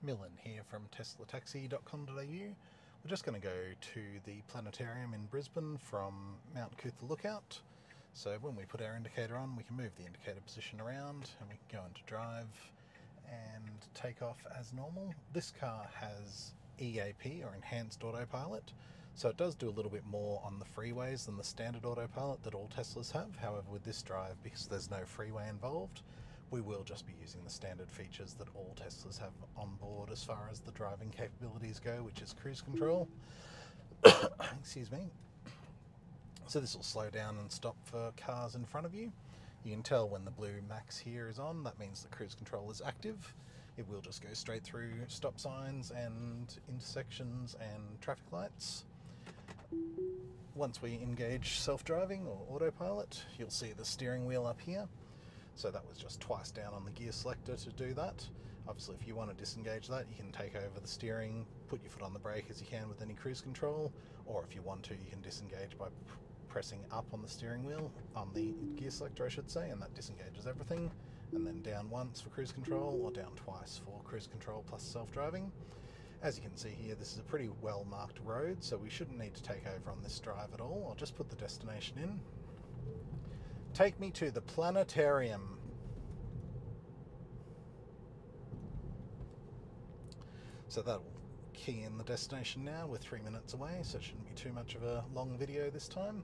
Millin here from Tesla-Taxi-Millin.com.au. We're just going to go to the planetarium in Brisbane from Mount Cootha Lookout. So when we put our indicator on, we can move the indicator position around and we can go into drive and take off as normal. This car has EAP, or Enhanced Autopilot, so it does do a little bit more on the freeways than the standard autopilot that all Teslas have. However, with this drive, because there's no freeway involved, we will just be using the standard features that all Teslas have on board as far as the driving capabilities go, which is cruise control. Excuse me. So this will slow down and stop for cars in front of you. You can tell when the blue max here is on, that means the cruise control is active. It will just go straight through stop signs and intersections and traffic lights. Once we engage self-driving or autopilot, you'll see the steering wheel up here. So that was just twice down on the gear selector to do that. Obviously, if you want to disengage that, you can take over the steering, put your foot on the brake as you can with any cruise control, or if you want to, you can disengage by pressing up on the steering wheel, on the gear selector I should say, and that disengages everything. And then down once for cruise control, or down twice for cruise control plus self-driving. As you can see here, this is a pretty well marked road, so we shouldn't need to take over on this drive at all. I'll just put the destination in. Take me to the planetarium. So that'll key in the destination now. We're 3 minutes away, so it shouldn't be too much of a long video this time.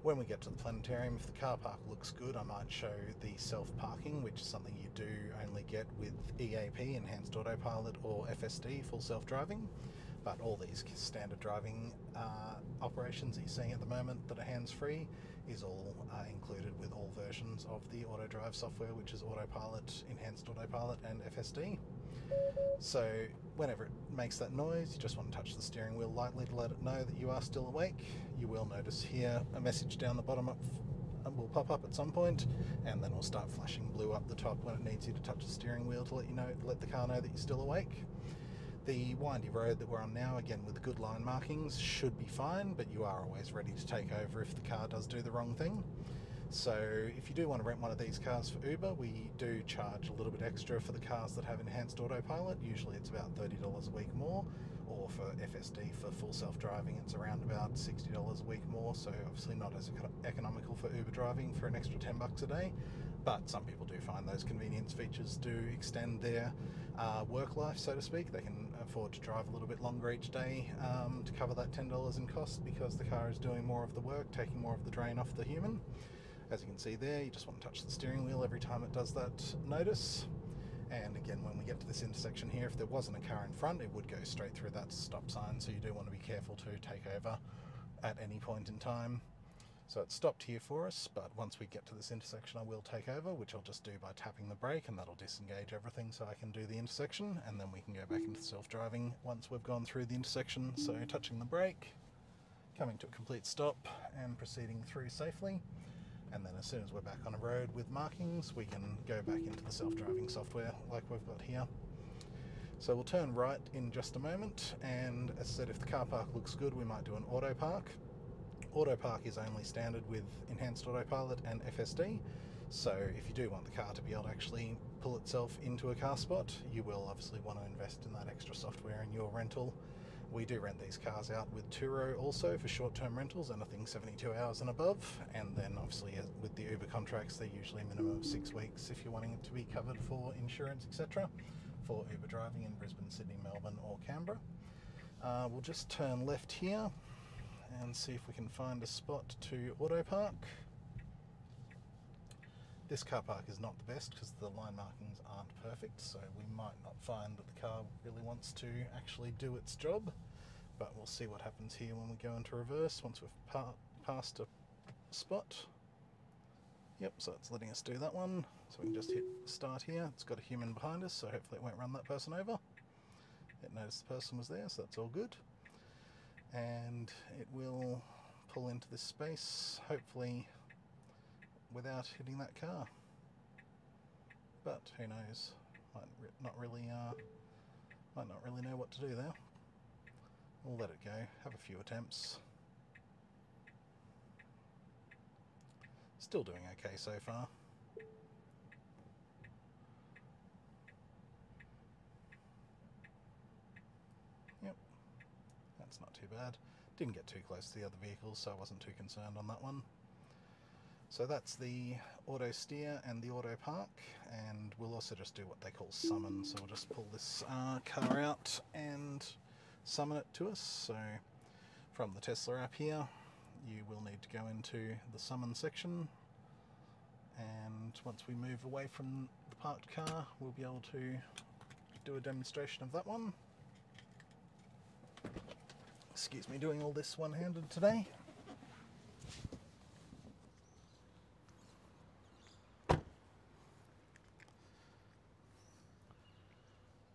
When we get to the planetarium, if the car park looks good, I might show the self-parking, which is something you do only get with EAP, Enhanced Autopilot, or FSD, Full Self-Driving. But all these standard driving operations that you're seeing at the moment that are hands-free is all included with all versions of the AutoDrive software, which is Autopilot, Enhanced Autopilot, and FSD. So whenever it makes that noise, you just want to touch the steering wheel lightly to let it know that you are still awake. You will notice here a message down the bottom will pop up at some point, and then will start flashing blue up the top when it needs you to touch the steering wheel to let the car know that you're still awake. The windy road that we're on now, again with good line markings, should be fine, but you are always ready to take over if the car does do the wrong thing. So if you do want to rent one of these cars for Uber, we do charge a little bit extra for the cars that have Enhanced Autopilot. Usually it's about $30 a week more, or for FSD for full self-driving it's around about $60 a week more, so obviously not as economical for Uber driving for an extra $10 a day. But some people do find those convenience features do extend their work life, so to speak. They can afford to drive a little bit longer each day to cover that $10 in cost, because the car is doing more of the work, taking more of the drain off the human. As you can see there, you just want to touch the steering wheel every time it does that notice. And again, when we get to this intersection here, if there wasn't a car in front, it would go straight through that stop sign, so you do want to be careful to take over at any point in time. So it's stopped here for us, but once we get to this intersection I will take over, which I'll just do by tapping the brake, and that'll disengage everything so I can do the intersection, and then we can go back into self-driving once we've gone through the intersection. So touching the brake, coming to a complete stop and proceeding through safely. And then as soon as we're back on a road with markings, we can go back into the self-driving software like we've got here. So we'll turn right in just a moment, and as I said, if the car park looks good, we might do an auto park. Auto park is only standard with Enhanced Autopilot and FSD, so if you do want the car to be able to actually pull itself into a car spot, you will obviously want to invest in that extra software in your rental. We do rent these cars out with TURO also for short-term rentals, anything 72 hours and above, and then obviously with the Uber contracts they're usually a minimum of 6 weeks if you're wanting it to be covered for insurance, etc. for Uber driving in Brisbane, Sydney, Melbourne or Canberra. We'll just turn left here and see if we can find a spot to auto park. This car park is not the best because the line markings aren't perfect, so we might not find that the car really wants to actually do its job, but we'll see what happens here when we go into reverse once we've passed a spot. Yep, so it's letting us do that one, so we can just hit start here. It's got a human behind us, so hopefully it won't run that person over. It noticed the person was there, so that's all good. And it will pull into this space, hopefully without hitting that car. But who knows? Might not really know what to do there. We'll let it go. Have a few attempts. Still doing okay so far. It's not too bad. Didn't get too close to the other vehicles, so I wasn't too concerned on that one. So that's the auto steer and the auto park, and we'll also just do what they call summon. So we'll just pull this car out and summon it to us. So from the Tesla app here, you will need to go into the summon section, and once we move away from the parked car, we'll be able to do a demonstration of that one. Excuse me, doing all this one-handed today.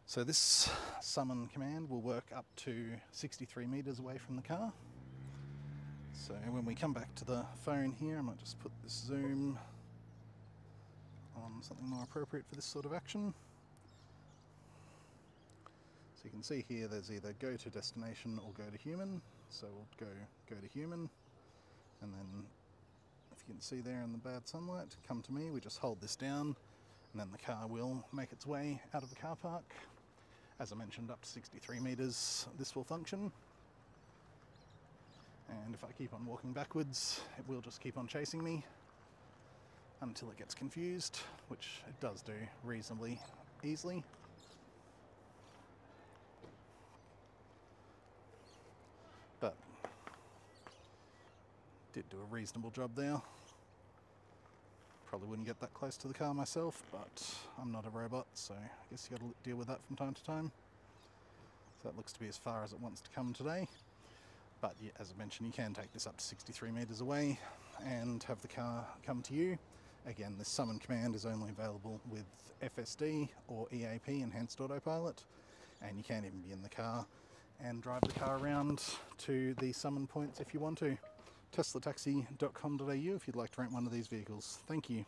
So this summon command will work up to 63 meters away from the car. So when we come back to the phone here, I might just put this zoom on something more appropriate for this sort of action. So you can see here there's either go to destination or go to human. So we'll go to human, and then if you can see there in the bad sunlight, come to me, we just hold this down and then the car will make its way out of the car park. As I mentioned, up to 63 meters this will function. And if I keep on walking backwards, it will just keep on chasing me until it gets confused, which it does do reasonably easily. But did do a reasonable job there. Probably wouldn't get that close to the car myself, but I'm not a robot, so I guess you got to deal with that from time to time. So that looks to be as far as it wants to come today. But yeah, as I mentioned, you can take this up to 63 meters away and have the car come to you. Again, this summon command is only available with FSD or EAP, Enhanced Autopilot, and you can even be in the car and drive the car around to the summon points if you want to. Tesla-Taxi.com.au if you'd like to rent one of these vehicles. Thank you.